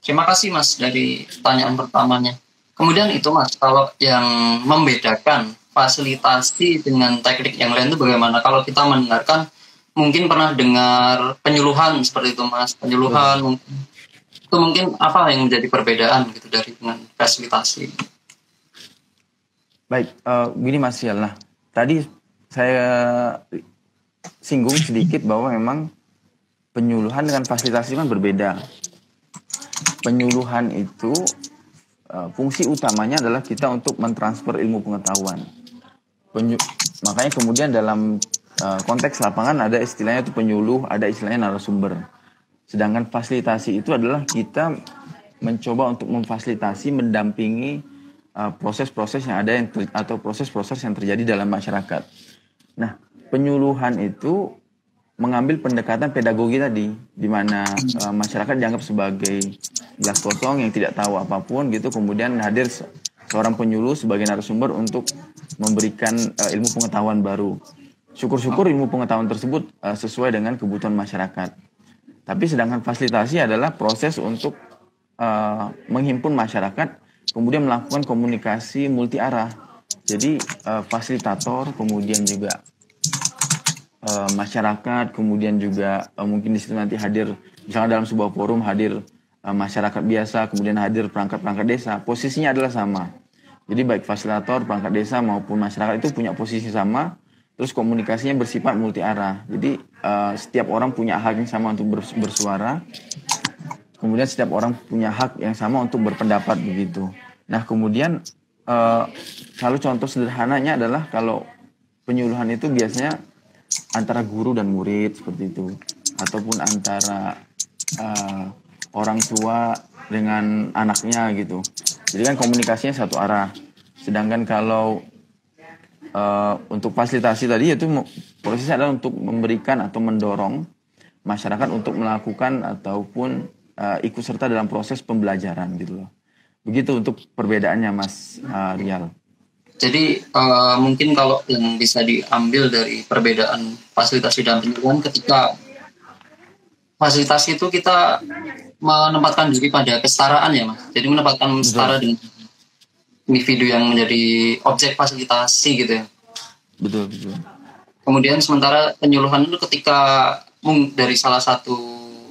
Terima kasih Mas dari pertanyaan pertamanya. Kemudian itu Mas, kalau yang membedakan fasilitasi dengan teknik yang lain itu bagaimana? Kalau kita mendengarkan, mungkin pernah dengar penyuluhan seperti itu Mas, Betul. penyuluhan itu mungkin apa yang menjadi perbedaan gitu dari dengan fasilitasi? Baik, gini Mas Sial. Nah, tadi saya singgung sedikit bahwa memang penyuluhan dengan fasilitasi kan berbeda. Penyuluhan itu fungsi utamanya adalah kita untuk mentransfer ilmu pengetahuan. Makanya kemudian dalam konteks lapangan ada istilahnya itu penyuluh, ada istilahnya narasumber. Sedangkan fasilitasi itu adalah kita mencoba untuk memfasilitasi, mendampingi proses-proses yang ada atau proses-proses yang terjadi dalam masyarakat. Nah, penyuluhan itu mengambil pendekatan pedagogi tadi, di mana masyarakat dianggap sebagai gelas kosong yang tidak tahu apapun gitu, kemudian hadir seorang penyuluh sebagai narasumber untuk memberikan ilmu pengetahuan baru. Syukur-syukur ilmu pengetahuan tersebut sesuai dengan kebutuhan masyarakat. Tapi sedangkan fasilitasi adalah proses untuk menghimpun masyarakat, kemudian melakukan komunikasi multi arah. Jadi fasilitator, kemudian juga masyarakat, kemudian juga mungkin di situ nanti hadir, misalnya dalam sebuah forum hadir masyarakat biasa, kemudian hadir perangkat-perangkat desa, posisinya adalah sama. Jadi baik fasilitator, perangkat desa maupun masyarakat itu punya posisi sama, terus komunikasinya bersifat multi arah. Jadi setiap orang punya hak yang sama untuk bersuara, kemudian setiap orang punya hak yang sama untuk berpendapat begitu. Nah kemudian kalau contoh sederhananya adalah kalau penyuluhan itu biasanya antara guru dan murid seperti itu, ataupun antara orang tua dengan anaknya gitu. Jadi kan komunikasinya satu arah. Sedangkan kalau untuk fasilitasi tadi itu prosesnya adalah untuk memberikan atau mendorong masyarakat untuk melakukan ataupun ikut serta dalam proses pembelajaran gitu loh. Begitu untuk perbedaannya Mas Rial. Jadi mungkin kalau yang bisa diambil dari perbedaan fasilitasi dan penyuluhan, ketika fasilitasi itu kita menempatkan diri pada kesetaraan ya Mas. Jadi menempatkan setara dengan individu yang menjadi objek fasilitasi gitu ya. Betul, betul. Kemudian sementara penyuluhan itu ketika dari salah satu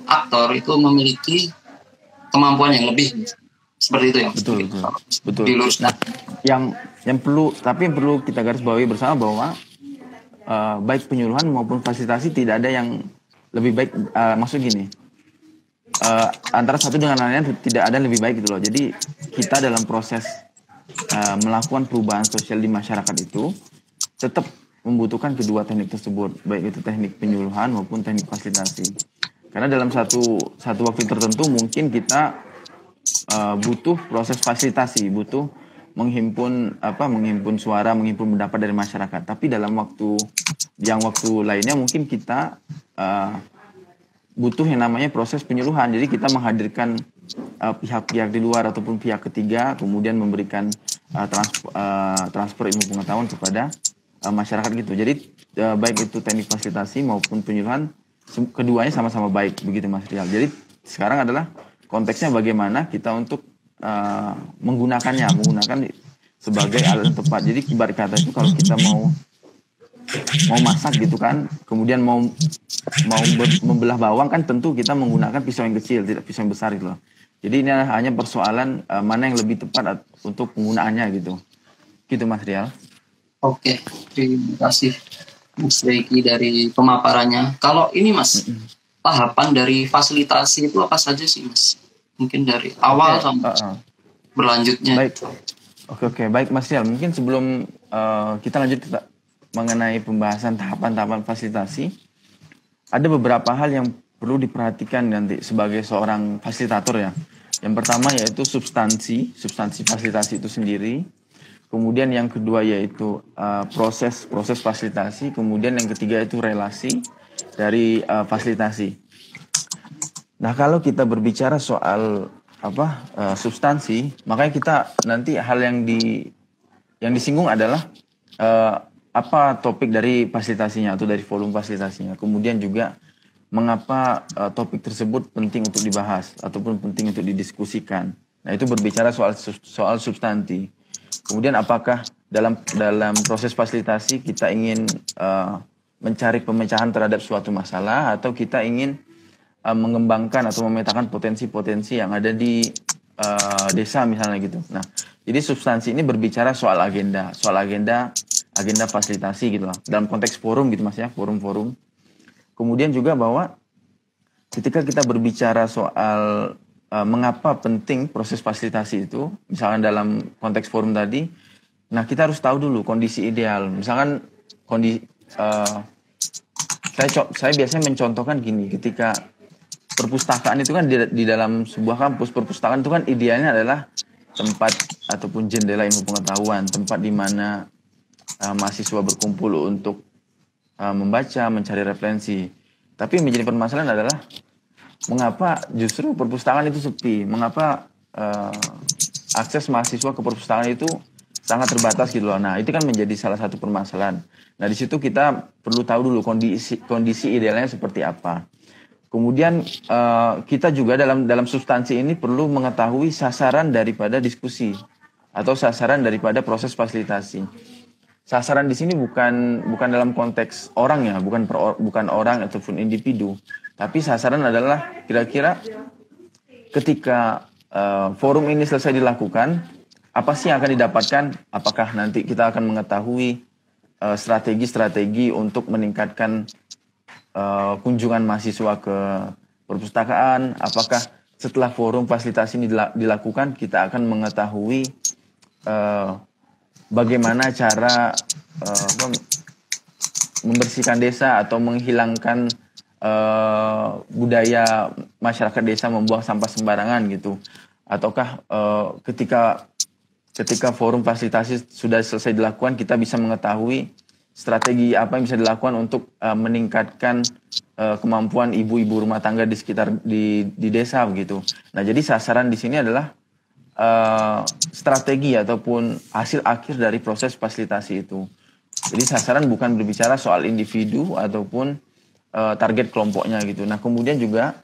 aktor itu memiliki kemampuan yang lebih, seperti itu ya Mas. Betul, betul. Betul. Diluruskan. Nah, yang perlu kita garis bawahi bersama bahwa baik penyuluhan maupun fasilitasi tidak ada yang lebih baik. Maksud gini, antara satu dengan lainnya tidak ada yang lebih baik gitu loh. Jadi kita dalam proses melakukan perubahan sosial di masyarakat itu tetap membutuhkan kedua teknik tersebut, baik itu teknik penyuluhan maupun teknik fasilitasi. Karena dalam satu waktu tertentu mungkin kita butuh proses fasilitasi, butuh menghimpun suara, menghimpun pendapat dari masyarakat. Tapi dalam waktu lainnya mungkin kita butuh yang namanya proses penyuluhan. Jadi kita menghadirkan pihak-pihak di luar ataupun pihak ketiga, kemudian memberikan transfer ilmu pengetahuan kepada masyarakat gitu. Jadi baik itu teknik fasilitasi maupun penyuluhan, keduanya sama-sama baik begitu Mas Rial. Jadi sekarang adalah konteksnya bagaimana kita untuk menggunakan sebagai alat yang tepat. Jadi ibarat kata itu kalau kita mau masak gitu kan, kemudian mau membelah bawang kan tentu kita menggunakan pisau yang kecil, tidak pisau yang besar gitu loh. Jadi ini hanya persoalan mana yang lebih tepat untuk penggunaannya gitu. Gitu Mas Rial. Oke, terima kasih Mas Reiki dari pemaparannya. Kalau ini Mas, tahapan dari fasilitasi itu apa saja sih Mas? Mungkin dari awal sampai berlanjutnya. Baik. Oke. Baik Mas Rial, mungkin sebelum kita lanjut mengenai pembahasan tahapan-tahapan fasilitasi, ada beberapa hal yang perlu diperhatikan nanti sebagai seorang fasilitator ya. Yang pertama yaitu substansi fasilitasi itu sendiri. Kemudian yang kedua yaitu proses fasilitasi. Kemudian yang ketiga itu relasi dari fasilitasi. Nah kalau kita berbicara soal substansi, makanya kita nanti hal yang disinggung adalah apa topik dari fasilitasinya atau dari volume fasilitasinya. Kemudian juga mengapa topik tersebut penting untuk dibahas ataupun penting untuk didiskusikan. Nah, itu berbicara soal substansi. Kemudian apakah dalam proses fasilitasi kita ingin mencari pemecahan terhadap suatu masalah, atau kita ingin mengembangkan atau memetakan potensi-potensi yang ada di desa misalnya gitu. Nah, jadi substansi ini berbicara soal agenda fasilitasi gitu lah. Dalam konteks forum gitu Mas ya, forum-forum. Kemudian juga bahwa ketika kita berbicara soal mengapa penting proses fasilitasi itu, misalkan dalam konteks forum tadi, nah kita harus tahu dulu kondisi ideal. Misalkan saya biasanya mencontohkan gini, ketika perpustakaan itu kan di dalam sebuah kampus, perpustakaan itu kan idealnya adalah tempat ataupun jendela ilmu pengetahuan, tempat di mana mahasiswa berkumpul untuk membaca, mencari referensi. Tapi yang menjadi permasalahan adalah mengapa justru perpustakaan itu sepi, mengapa akses mahasiswa ke perpustakaan itu sangat terbatas gitu loh. Nah, itu kan menjadi salah satu permasalahan. Nah, di situ kita perlu tahu dulu kondisi idealnya seperti apa. Kemudian kita juga dalam substansi ini perlu mengetahui sasaran daripada diskusi atau sasaran daripada proses fasilitasi. Sasaran di sini bukan dalam konteks orang ya, bukan orang ataupun individu, tapi sasaran adalah kira-kira ketika forum ini selesai dilakukan, apa sih yang akan didapatkan? Apakah nanti kita akan mengetahui strategi-strategi untuk meningkatkan kunjungan mahasiswa ke perpustakaan? Apakah setelah forum fasilitasi ini dilakukan, kita akan mengetahui bagaimana cara membersihkan desa atau menghilangkan budaya masyarakat desa membuang sampah sembarangan gitu? Ataukah ketika forum fasilitasi sudah selesai dilakukan, kita bisa mengetahui strategi apa yang bisa dilakukan untuk meningkatkan kemampuan ibu-ibu rumah tangga di sekitar di desa begitu. Nah, jadi sasaran di sini adalah strategi ataupun hasil akhir dari proses fasilitasi itu. Jadi sasaran bukan berbicara soal individu ataupun target kelompoknya gitu. Nah, kemudian juga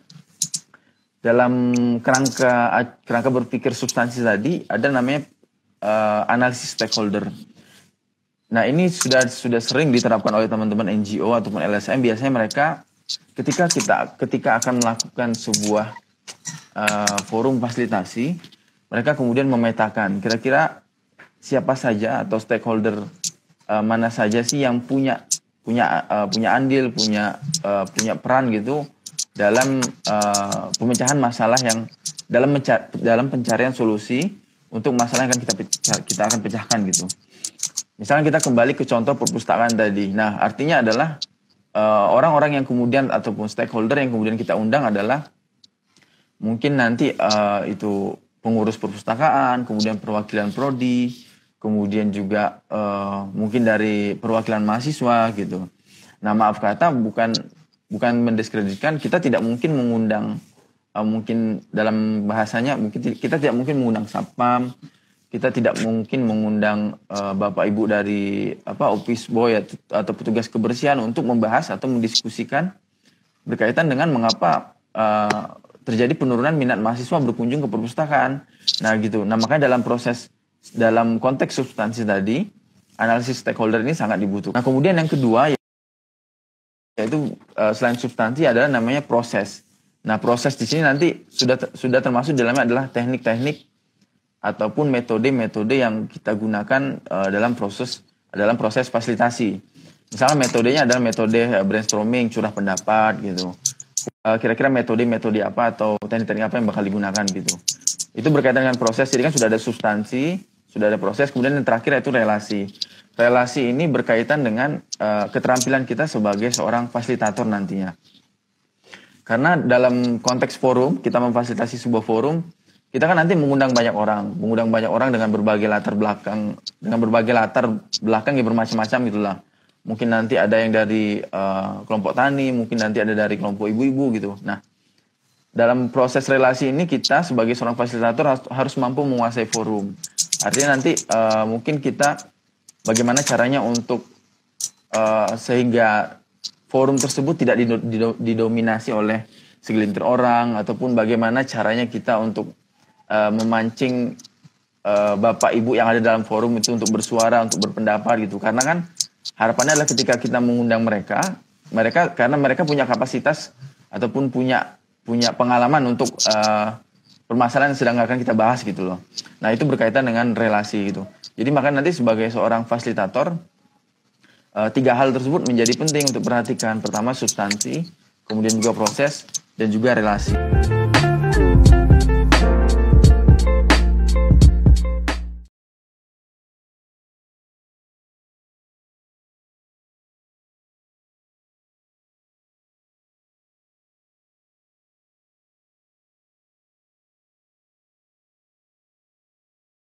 dalam kerangka berpikir substansi tadi ada namanya analisis stakeholder. Nah, ini sudah sering diterapkan oleh teman-teman NGO ataupun LSM. Biasanya mereka ketika akan melakukan sebuah forum fasilitasi, mereka kemudian memetakan kira-kira siapa saja atau stakeholder mana saja sih yang punya andil, punya peran gitu dalam pemecahan masalah yang dalam pencarian solusi untuk masalah yang kita akan pecahkan gitu. Misalnya kita kembali ke contoh perpustakaan tadi. Nah, artinya adalah orang-orang yang kemudian ataupun stakeholder yang kemudian kita undang adalah mungkin nanti itu pengurus perpustakaan, kemudian perwakilan prodi, kemudian juga mungkin dari perwakilan mahasiswa gitu. Nah, maaf kata bukan mendiskreditkan, kita tidak mungkin mengundang mungkin dalam bahasanya mungkin kita tidak mungkin mengundang satpam, kita tidak mungkin mengundang bapak ibu dari office boy atau petugas kebersihan untuk membahas atau mendiskusikan berkaitan dengan mengapa terjadi penurunan minat mahasiswa berkunjung ke perpustakaan. Nah gitu. Nah, makanya dalam konteks substansi tadi, analisis stakeholder ini sangat dibutuhkan. Nah, kemudian yang kedua yaitu selain substansi adalah namanya proses. Nah, proses di sini nanti sudah termasuk dalamnya adalah teknik-teknik ataupun metode-metode yang kita gunakan dalam proses fasilitasi. Misalnya metodenya adalah metode brainstorming, curah pendapat gitu. Kira-kira metode-metode apa atau teknik-teknik apa yang bakal digunakan gitu. Itu berkaitan dengan proses. Jadi kan sudah ada substansi, sudah ada proses, kemudian yang terakhir yaitu relasi. Relasi ini berkaitan dengan keterampilan kita sebagai seorang fasilitator nantinya. Karena dalam konteks forum, kita memfasilitasi sebuah forum, kita kan nanti mengundang banyak orang dengan berbagai latar belakang yang bermacam-macam gitulah. Mungkin nanti ada yang dari kelompok tani, mungkin nanti ada dari kelompok ibu-ibu gitu. Nah, dalam proses relasi ini kita sebagai seorang fasilitator harus mampu menguasai forum. Artinya nanti mungkin kita bagaimana caranya untuk sehingga forum tersebut tidak didominasi oleh segelintir orang, ataupun bagaimana caranya kita untuk memancing bapak ibu yang ada dalam forum itu untuk bersuara, untuk berpendapat gitu. Karena kan harapannya adalah ketika kita mengundang mereka karena mereka punya kapasitas ataupun punya pengalaman untuk permasalahan yang sedang akan kita bahas gitu loh. Nah, itu berkaitan dengan relasi gitu. Jadi makanya nanti sebagai seorang fasilitator, 3 hal tersebut menjadi penting untuk perhatikan. Pertama substansi, kemudian juga proses, dan juga relasi.